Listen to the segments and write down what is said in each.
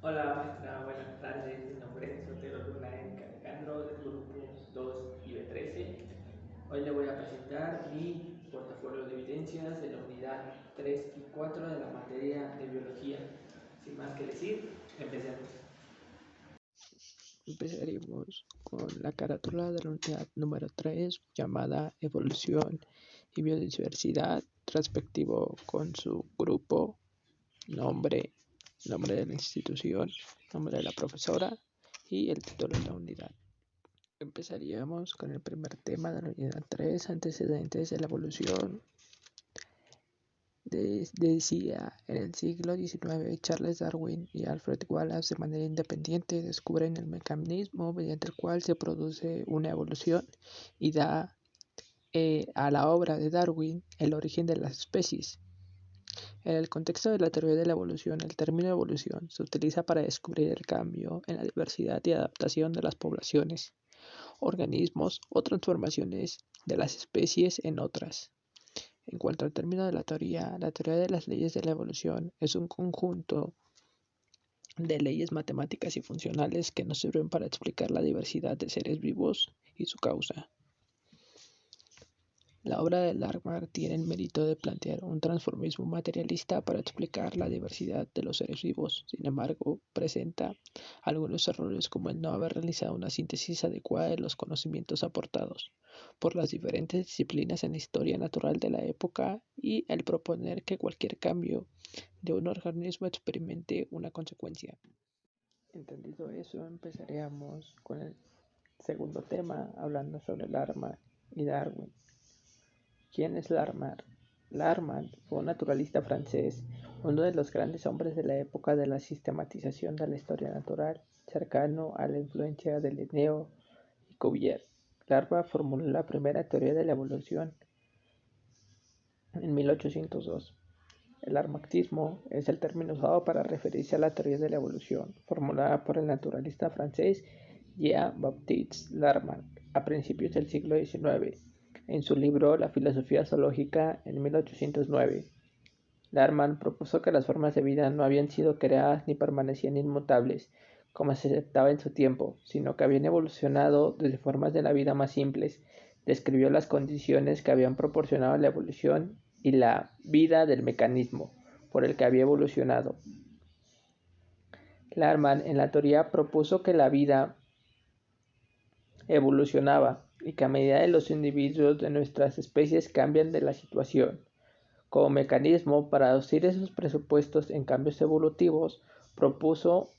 Hola maestra, buenas tardes. Mi nombre es Otero Luna Erika Alejandro del grupo 2 y B13. Hoy le voy a presentar mi portafolio de evidencias de la unidad 3 y 4 de la materia de biología. Sin más que decir, empecemos. Empezaremos con la carátula de la unidad número 3 llamada Evolución y Biodiversidad, respectivo con su grupo, nombre, nombre de la institución, nombre de la profesora y el título de la unidad. Empezaríamos con el primer tema de la unidad 3, antecedentes de la evolución. Decía, en el siglo XIX, Charles Darwin y Alfred Wallace de manera independiente descubren el mecanismo mediante el cual se produce una evolución y da a la obra de Darwin el origen de las especies. En el contexto de la teoría de la evolución, el término evolución se utiliza para descubrir el cambio en la diversidad y adaptación de las poblaciones, organismos o transformaciones de las especies en otras. En cuanto al término de la teoría de las leyes de la evolución es un conjunto de leyes matemáticas y funcionales que nos sirven para explicar la diversidad de seres vivos y su causa. La obra de Lamarck tiene el mérito de plantear un transformismo materialista para explicar la diversidad de los seres vivos. Sin embargo, presenta algunos errores como el no haber realizado una síntesis adecuada de los conocimientos aportados por las diferentes disciplinas en la historia natural de la época y el proponer que cualquier cambio de un organismo experimente una consecuencia. Entendido eso, empezaríamos con el segundo tema, hablando sobre Lamarck y Darwin. ¿Quién es Lamarck? Lamarck fue un naturalista francés, uno de los grandes hombres de la época de la sistematización de la historia natural, cercano a la influencia de Linneo y Cuvier. Lamarck formuló la primera teoría de la evolución en 1802. El lamarckismo es el término usado para referirse a la teoría de la evolución, formulada por el naturalista francés Jean-Baptiste Lamarck a principios del siglo XIX, en su libro La filosofía zoológica en 1809. Lamarck propuso que las formas de vida no habían sido creadas ni permanecían inmutables, como se aceptaba en su tiempo, sino que habían evolucionado desde formas de la vida más simples. Describió las condiciones que habían proporcionado la evolución y la vida del mecanismo por el que había evolucionado. Lamarck en la teoría propuso que la vida evolucionaba y que a medida de los individuos de nuestras especies cambian de la situación. Como mecanismo para traducir esos presupuestos en cambios evolutivos, propuso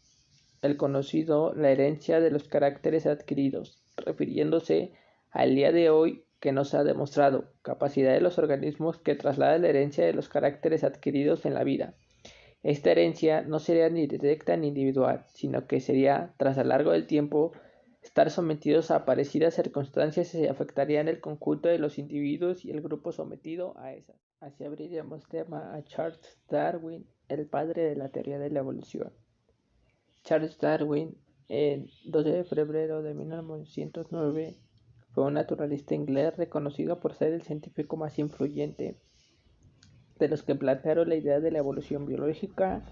el conocido la herencia de los caracteres adquiridos, refiriéndose al día de hoy que no se ha demostrado, capacidad de los organismos que traslada la herencia de los caracteres adquiridos en la vida. Esta herencia no sería ni directa ni individual, sino que sería, tras a lo largo del tiempo, estar sometidos a parecidas circunstancias y afectarían el conjunto de los individuos y el grupo sometido a esas. Así abriríamos tema a Charles Darwin, el padre de la teoría de la evolución. Charles Darwin, el 12 de febrero de 1909, fue un naturalista inglés reconocido por ser el científico más influyente de los que plantearon la idea de la evolución biológica,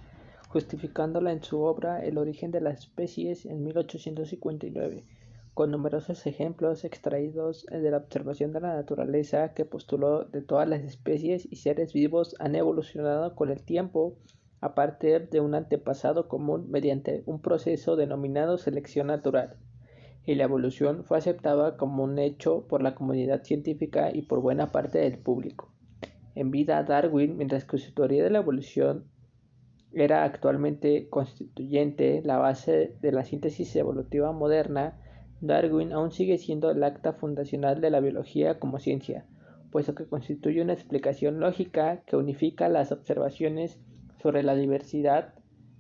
justificándola en su obra El origen de las especies en 1859, con numerosos ejemplos extraídos de la observación de la naturaleza que postuló de todas las especies y seres vivos han evolucionado con el tiempo a partir de un antepasado común mediante un proceso denominado selección natural, y la evolución fue aceptada como un hecho por la comunidad científica y por buena parte del público. En vida, Darwin, mientras que su teoría de la evolución era actualmente constituyente la base de la síntesis evolutiva moderna, Darwin aún sigue siendo el acta fundacional de la biología como ciencia, puesto que constituye una explicación lógica que unifica las observaciones sobre la diversidad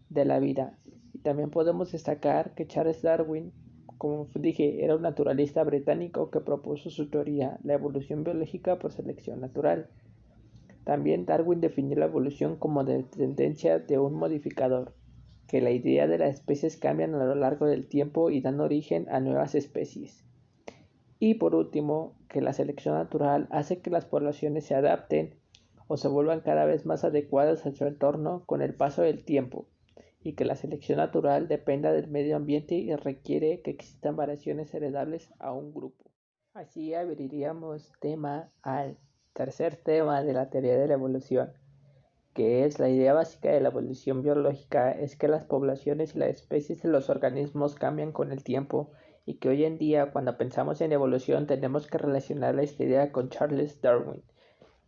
de la vida. Y también podemos destacar que Charles Darwin, como dije, era un naturalista británico que propuso su teoría, la evolución biológica por selección natural. También Darwin definió la evolución como descendencia de un modificador, que la idea de las especies cambian a lo largo del tiempo y dan origen a nuevas especies. Y por último, que la selección natural hace que las poblaciones se adapten o se vuelvan cada vez más adecuadas a su entorno con el paso del tiempo, y que la selección natural dependa del medio ambiente y requiere que existan variaciones heredables a un grupo. Así abriríamos tema al tercer tema de la teoría de la evolución, que es la idea básica de la evolución biológica, es que las poblaciones y las especies de los organismos cambian con el tiempo y que hoy en día cuando pensamos en evolución tenemos que relacionar esta idea con Charles Darwin.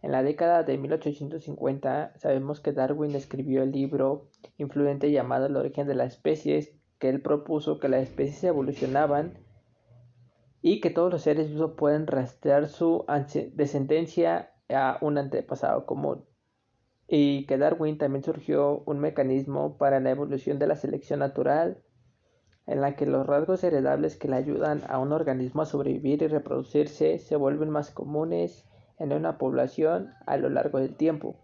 En la década de 1850 sabemos que Darwin escribió el libro influyente llamado El origen de las especies, que él propuso que las especies evolucionaban y que todos los seres vivos pueden rastrear su descendencia a un antepasado común. Y que Darwin también surgió un mecanismo para la evolución de la selección natural, en la que los rasgos heredables que le ayudan a un organismo a sobrevivir y reproducirse se vuelven más comunes en una población a lo largo del tiempo.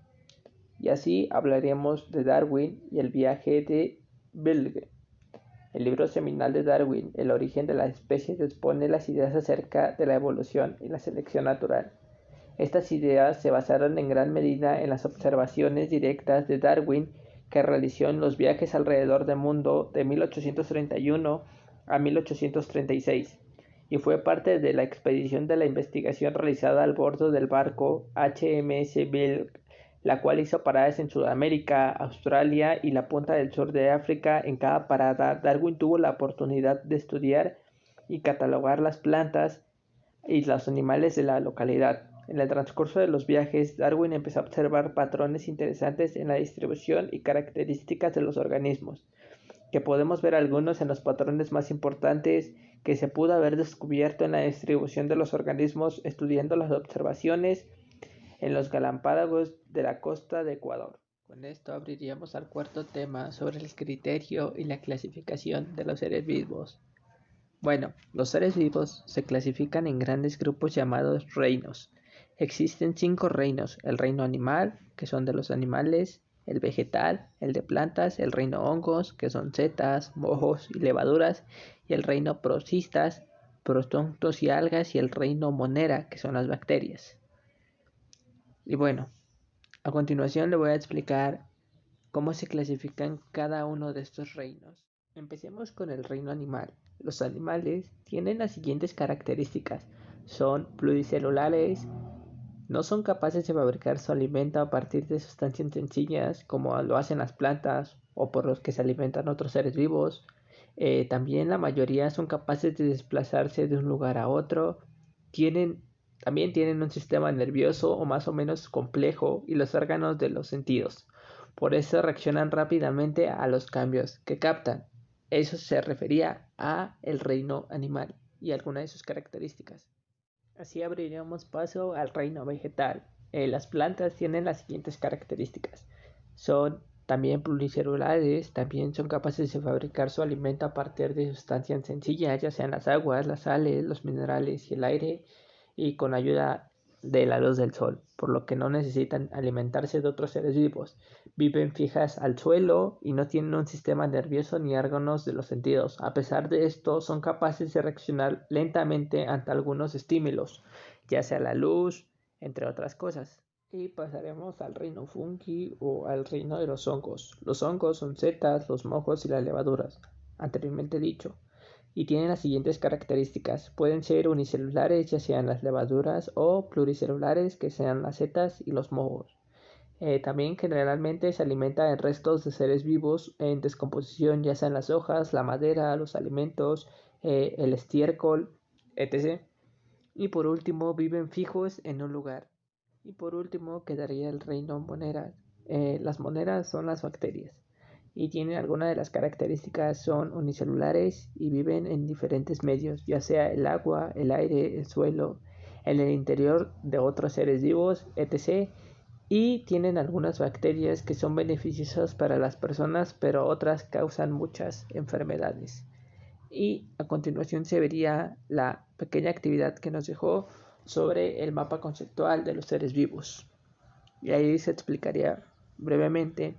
Y así hablaremos de Darwin y el viaje de Beagle. El libro seminal de Darwin, El origen de las especies, expone las ideas acerca de la evolución y la selección natural. Estas ideas se basaron en gran medida en las observaciones directas de Darwin que realizó en los viajes alrededor del mundo de 1831 a 1836 y fue parte de la expedición de la investigación realizada al bordo del barco HMS Beagle, la cual hizo paradas en Sudamérica, Australia y la punta del sur de África. En cada parada, Darwin tuvo la oportunidad de estudiar y catalogar las plantas y los animales de la localidad. En el transcurso de los viajes, Darwin empezó a observar patrones interesantes en la distribución y características de los organismos, que podemos ver algunos en los patrones más importantes que se pudo haber descubierto en la distribución de los organismos estudiando las observaciones en los Galápagos de la costa de Ecuador. Con esto abriríamos al cuarto tema sobre el criterio y la clasificación de los seres vivos. Bueno, los seres vivos se clasifican en grandes grupos llamados reinos. Existen 5 reinos: el reino animal, que son de los animales; el vegetal, el de plantas; el reino hongos, que son setas, mojos y levaduras; y el reino protistas, protozoos y algas; y el reino monera, que son las bacterias. Y bueno, a continuación le voy a explicar cómo se clasifican cada uno de estos reinos. Empecemos con el reino animal. Los animales tienen las siguientes características: son pluricelulares, no son capaces de fabricar su alimento a partir de sustancias sencillas como lo hacen las plantas o por los que se alimentan otros seres vivos. También la mayoría son capaces de desplazarse de un lugar a otro. También tienen un sistema nervioso o más o menos complejo y los órganos de los sentidos. Por eso reaccionan rápidamente a los cambios que captan. Eso se refería a el reino animal y algunas de sus características. Así abriríamos paso al reino vegetal. Las plantas tienen las siguientes características: son también pluricelulares, también son capaces de fabricar su alimento a partir de sustancias sencillas, ya sean las aguas, las sales, los minerales y el aire, y con ayuda de la luz del sol, por lo que no necesitan alimentarse de otros seres vivos. Viven fijas al suelo y no tienen un sistema nervioso ni órganos de los sentidos. A pesar de esto, son capaces de reaccionar lentamente ante algunos estímulos, ya sea la luz, entre otras cosas. Y pasaremos al reino fungi o al reino de los hongos. Los hongos son setas, los mojos y las levaduras, anteriormente dicho, y tienen las siguientes características: pueden ser unicelulares, ya sean las levaduras, o pluricelulares, que sean las setas y los mohos. También generalmente se alimenta de restos de seres vivos en descomposición, ya sean las hojas, la madera, los alimentos, el estiércol, etc. Y por último, viven fijos en un lugar. Y por último quedaría el reino monera. Las moneras son las bacterias y tienen algunas de las características: son unicelulares y viven en diferentes medios, ya sea el agua, el aire, el suelo, en el interior de otros seres vivos, etc. Y tienen algunas bacterias que son beneficiosas para las personas, pero otras causan muchas enfermedades. Y a continuación se vería la pequeña actividad que nos dejó sobre el mapa conceptual de los seres vivos. Y ahí se explicaría brevemente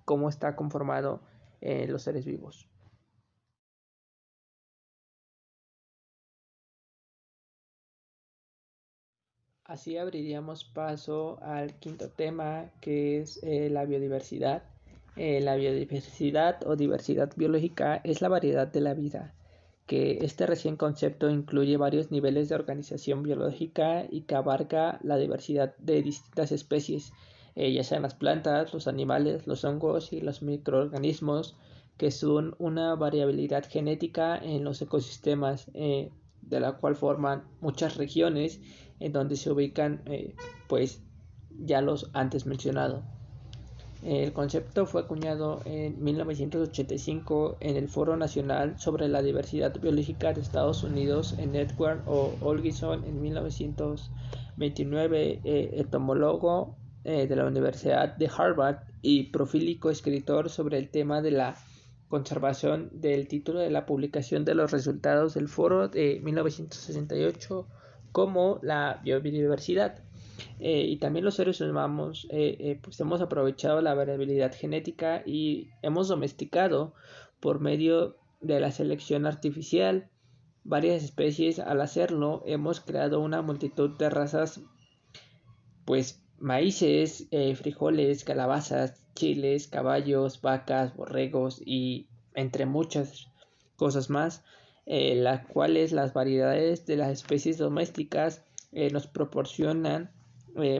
cómo está conformado los seres vivos. Así abriríamos paso al quinto tema, que es la biodiversidad. La biodiversidad o diversidad biológica es la variedad de la vida, que este recién concepto incluye varios niveles de organización biológica y que abarca la diversidad de distintas especies, ya sean las plantas, los animales, los hongos y los microorganismos, que son una variabilidad genética en los ecosistemas, de la cual forman muchas regiones en donde se ubican, pues ya los antes mencionados. El concepto fue acuñado en 1985 en el Foro Nacional sobre la Diversidad Biológica de Estados Unidos en Edward O. Olgison en 1929, entomólogo de la Universidad de Harvard y profílico escritor sobre el tema de la conservación, del título de la publicación de los resultados del foro de 1968 como la biodiversidad. Y también los seres humanos pues hemos aprovechado la variabilidad genética y hemos domesticado por medio de la selección artificial varias especies. Al hacerlo hemos creado una multitud de razas, pues maíces, frijoles, calabazas, chiles, caballos, vacas, borregos y entre muchas cosas más, las cuales las variedades de las especies domésticas nos proporcionan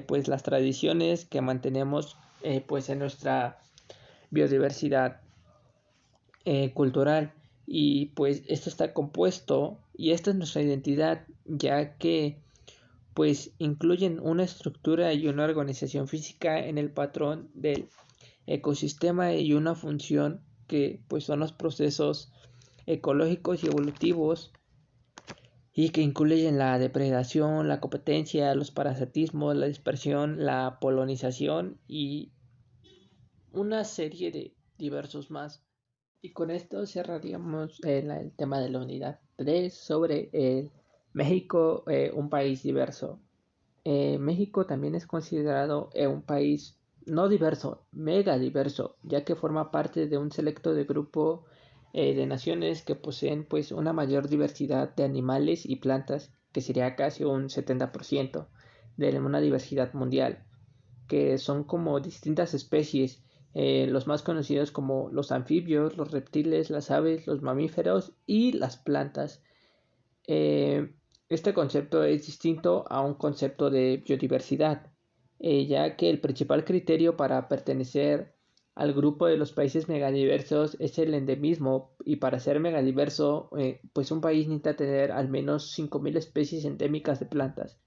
pues las tradiciones que mantenemos pues en nuestra biodiversidad cultural. Y pues esto está compuesto y esta es nuestra identidad, ya que pues incluyen una estructura y una organización física en el patrón del ecosistema y una función que pues son los procesos ecológicos y evolutivos, y que incluyen la depredación, la competencia, los parasitismos, la dispersión, la polinización y una serie de diversos más. Y con esto cerraríamos el tema de la unidad 3 sobre México, un país diverso. México también es considerado un país no diverso, mega diverso, ya que forma parte de un selecto de grupo de naciones que poseen pues una mayor diversidad de animales y plantas, que sería casi un 70% de una diversidad mundial, que son como distintas especies, los más conocidos como los anfibios, los reptiles, las aves, los mamíferos y las plantas. Este concepto es distinto a un concepto de biodiversidad, ya que el principal criterio para pertenecer al grupo de los países megadiversos es el endemismo, y para ser megadiverso, pues un país necesita tener al menos 5.000 especies endémicas de plantas.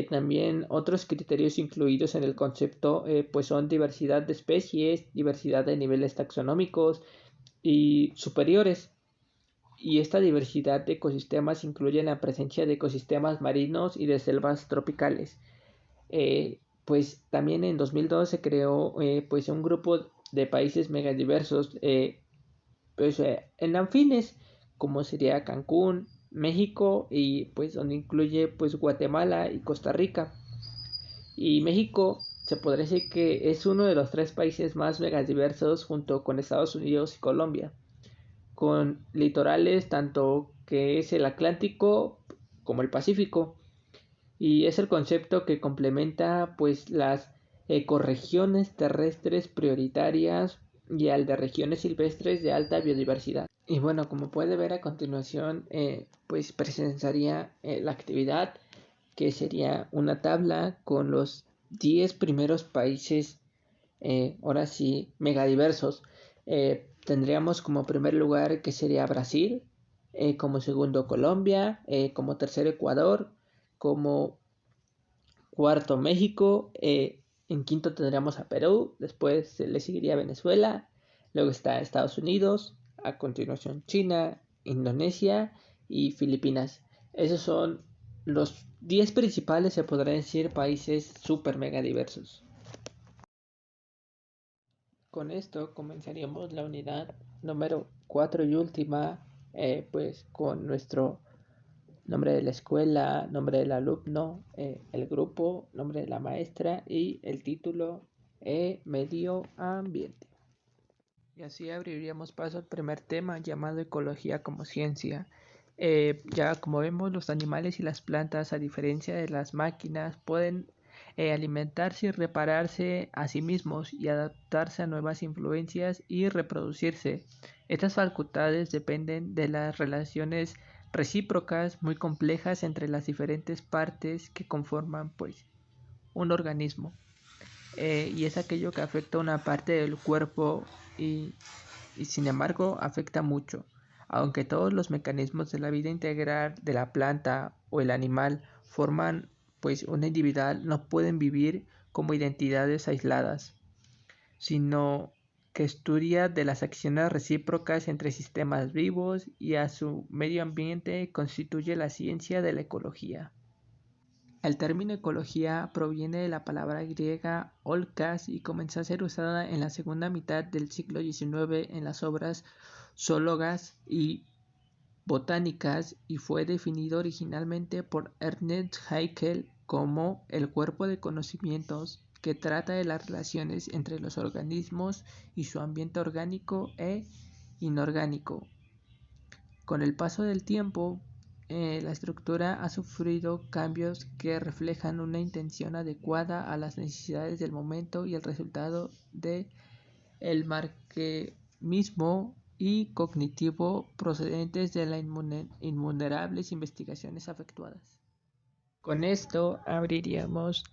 También otros criterios incluidos en el concepto pues son diversidad de especies, diversidad de niveles taxonómicos y superiores. Y esta diversidad de ecosistemas incluye la presencia de ecosistemas marinos y de selvas tropicales. Pues también en 2002 se creó pues un grupo de países megadiversos, pues, en anfines, como sería Cancún, México, y pues donde incluye pues Guatemala y Costa Rica. Y México se podría decir que es uno de los tres países más megadiversos junto con Estados Unidos y Colombia, con litorales tanto que es el Atlántico como el Pacífico, y es el concepto que complementa pues las ecorregiones terrestres prioritarias y al de regiones silvestres de alta biodiversidad. Y bueno, como puede ver a continuación, pues presentaría la actividad, que sería una tabla con los 10 primeros países, ahora sí, megadiversos. Tendríamos como primer lugar que sería Brasil, como segundo Colombia, como tercero Ecuador, como cuarto México, en quinto tendríamos a Perú, después le seguiría Venezuela, luego está Estados Unidos, a continuación China, Indonesia y Filipinas. Esos son los 10 principales, se podrán decir, países super mega diversos. Con esto comenzaríamos la unidad número 4 y última, pues con nuestro nombre de la escuela, nombre del alumno, el grupo, nombre de la maestra y el título, medio ambiente. Y así abriríamos paso al primer tema, llamado ecología como ciencia. Ya como vemos, los animales y las plantas, a diferencia de las máquinas, pueden alimentarse y repararse a sí mismos y adaptarse a nuevas influencias y reproducirse. Estas facultades dependen de las relaciones recíprocas muy complejas entre las diferentes partes que conforman pues un organismo. Y es aquello que afecta a una parte del cuerpo y sin embargo afecta mucho. Aunque todos los mecanismos de la vida integral de la planta o el animal forman pues una individual, no pueden vivir como identidades aisladas, sino que estudia de las acciones recíprocas entre sistemas vivos y a su medio ambiente constituye la ciencia de la ecología. El término ecología proviene de la palabra griega olkos y comenzó a ser usada en la segunda mitad del siglo XIX en las obras zoológicas y botánicas y fue definido originalmente por Ernest Haeckel como el cuerpo de conocimientos que trata de las relaciones entre los organismos y su ambiente orgánico e inorgánico. Con el paso del tiempo, la estructura ha sufrido cambios que reflejan una intención adecuada a las necesidades del momento y el resultado de el marxismo y cognitivo procedentes de las innumerables investigaciones efectuadas. Con esto abriríamos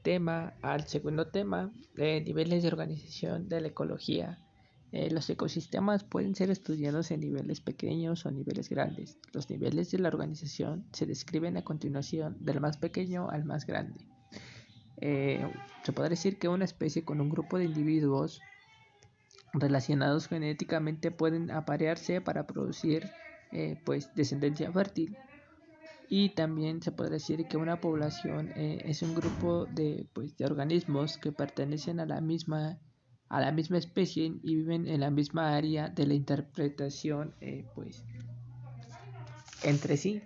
tema al segundo tema de niveles de organización de la ecología. Los ecosistemas pueden ser estudiados en niveles pequeños o niveles grandes. Los niveles de la organización se describen a continuación del más pequeño al más grande. Se podría decir que una especie con un grupo de individuos relacionados genéticamente pueden aparearse para producir pues descendencia fértil. Y también se podría decir que una población es un grupo de organismos que pertenecen a la misma especie y viven en la misma área de la interpretación entre sí.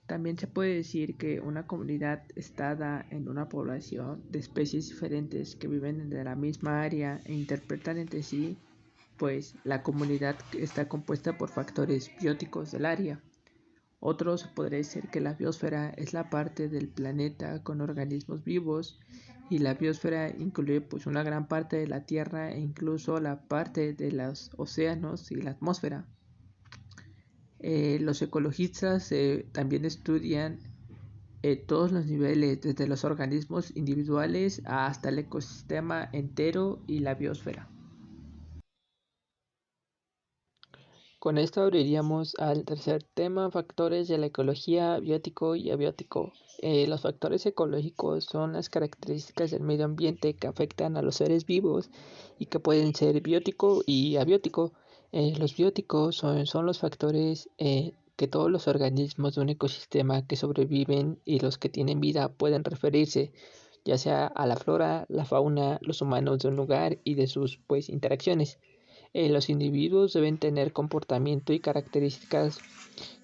También se puede decir que una comunidad está dada en una población de especies diferentes que viven de la misma área e interpretan entre sí, pues la comunidad está compuesta por factores bióticos del área. Otros podría decir que la biosfera es la parte del planeta con organismos vivos y la biosfera incluye pues una gran parte de la Tierra e incluso la parte de los océanos y la atmósfera. Los ecologistas también estudian todos los niveles, desde los organismos individuales hasta el ecosistema entero y la biosfera. Con esto abriríamos al tercer tema, factores de la ecología, biótico y abiótico. Los factores ecológicos son las características del medio ambiente que afectan a los seres vivos y que pueden ser biótico y abiótico. Los bióticos son los factores que todos los organismos de un ecosistema que sobreviven y los que tienen vida pueden referirse, ya sea a la flora, la fauna, los humanos de un lugar y de sus interacciones. Los individuos deben tener comportamiento y características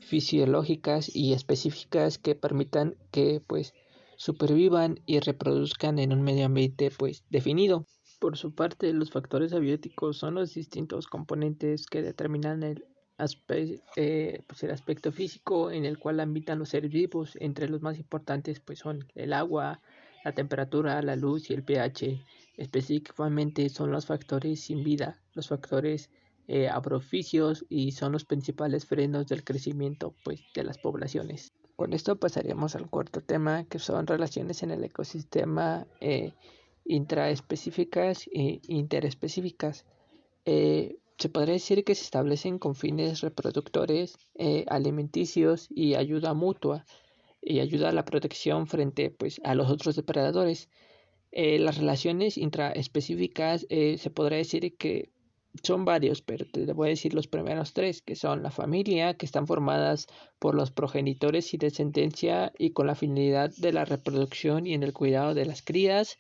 fisiológicas y específicas que permitan que supervivan y reproduzcan en un medio ambiente definido. Por su parte, los factores abióticos son los distintos componentes que determinan el aspecto físico en el cual habitan los seres vivos. Entre los más importantes son el agua, la temperatura, la luz y el pH. Específicamente son los factores sin vida, los factores abrofisios y son los principales frenos del crecimiento de las poblaciones. Con esto pasaríamos al cuarto tema, que son relaciones en el ecosistema intraespecíficas e interespecíficas. Se podría decir que se establecen con fines reproductores, alimenticios y ayuda mutua y ayuda a la protección frente a los otros depredadores. Las relaciones intraespecíficas se podría decir que son varios, pero te voy a decir los primeros tres, que son la familia, que están formadas por los progenitores y descendencia y con la finalidad de la reproducción y en el cuidado de las crías.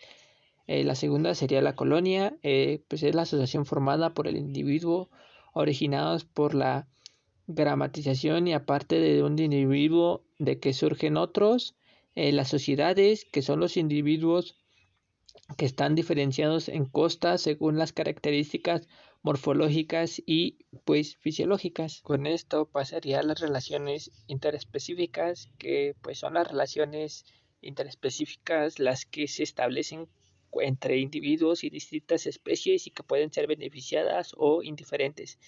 La segunda sería la colonia, es la asociación formada por el individuo, originados por la gramatización y aparte de un individuo de que surgen otros. Las sociedades, que son los individuos que están diferenciados en costas según las características morfológicas y fisiológicas. Con esto pasaría a las relaciones interespecíficas, que son las relaciones interespecíficas las que se establecen entre individuos y distintas especies y que pueden ser beneficiadas o indiferentes.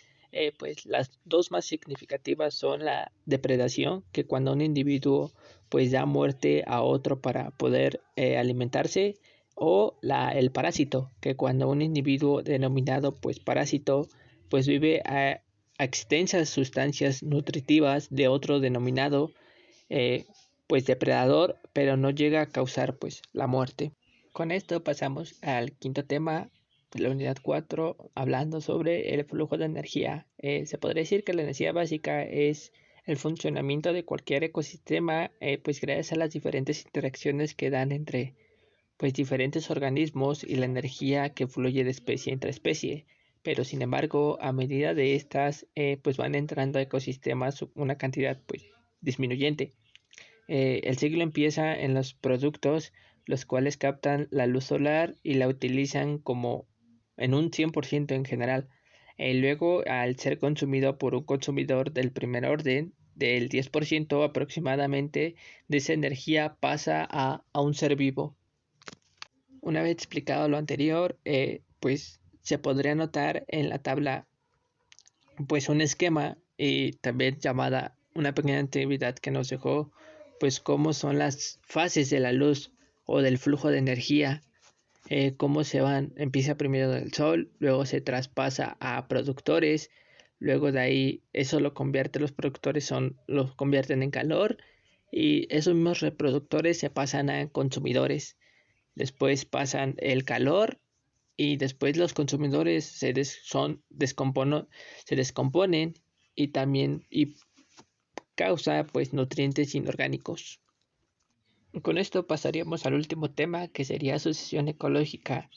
Pues las dos más significativas son la depredación, que cuando un individuo pues da muerte a otro para poder alimentarse, o el parásito, que cuando un individuo denominado pues parásito pues vive a extensas sustancias nutritivas de otro denominado eh, pues depredador, pero no llega a causar pues la muerte. Con esto pasamos al quinto tema de la unidad 4, hablando sobre el flujo de energía. Se podría decir que la energía básica es el funcionamiento de cualquier ecosistema, pues gracias a las diferentes interacciones que dan entre pues diferentes organismos y la energía que fluye de especie entre especie. Pero sin embargo, a medida de estas, pues van entrando a ecosistemas una cantidad pues disminuyente. El ciclo empieza en los productos, los cuales captan la luz solar y la utilizan como en un 100% en general. Luego, al ser consumido por un consumidor del primer orden, del 10% aproximadamente de esa energía pasa a un ser vivo. Una vez explicado lo anterior, pues se podría notar en la tabla pues un esquema y también llamada una pequeña actividad que nos dejó pues cómo son las fases de la luz o del flujo de energía, cómo se van, empieza primero del sol, luego se traspasa a productores, luego de ahí eso lo convierte, los productores los convierten en calor y esos mismos reproductores se pasan a consumidores, después pasan el calor y después los consumidores se descomponen y también causa pues nutrientes inorgánicos. Con esto pasaríamos al último tema, que sería sucesión ecológica.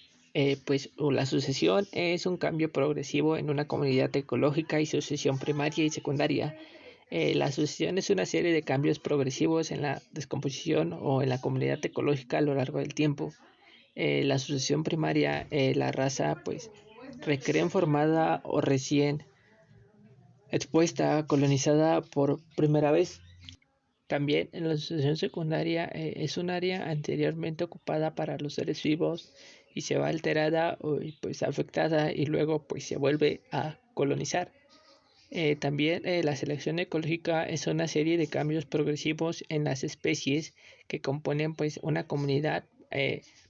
Pues la sucesión es un cambio progresivo en una comunidad ecológica y sucesión primaria y secundaria. La sucesión es una serie de cambios progresivos en la descomposición o en la comunidad ecológica a lo largo del tiempo. La sucesión primaria, la raza pues recreen formada o recién expuesta, colonizada por primera vez. También en la sucesión secundaria es un área anteriormente ocupada para los seres vivos y se va alterada o pues afectada y luego pues se vuelve a colonizar. También la selección ecológica es una serie de cambios progresivos en las especies que componen pues una comunidad,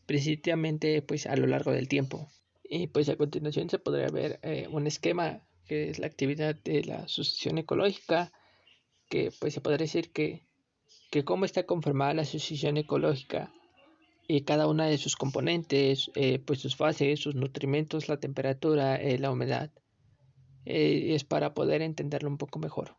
principalmente pues a lo largo del tiempo. Y pues a continuación se podría ver un esquema que es la actividad de la sucesión ecológica, que pues se podría decir que cómo está conformada la sucesión ecológica y cada una de sus componentes, pues sus fases, sus nutrimentos, la temperatura, la humedad. Es para poder entenderlo un poco mejor.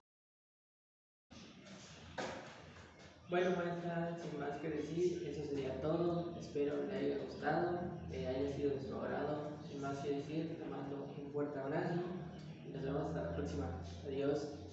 Bueno, maestra, sin más que decir, eso sería todo. Espero le haya gustado, haya sido de su agrado. Sin más que decir, te mando un fuerte abrazo y nos vemos hasta la próxima. Adiós.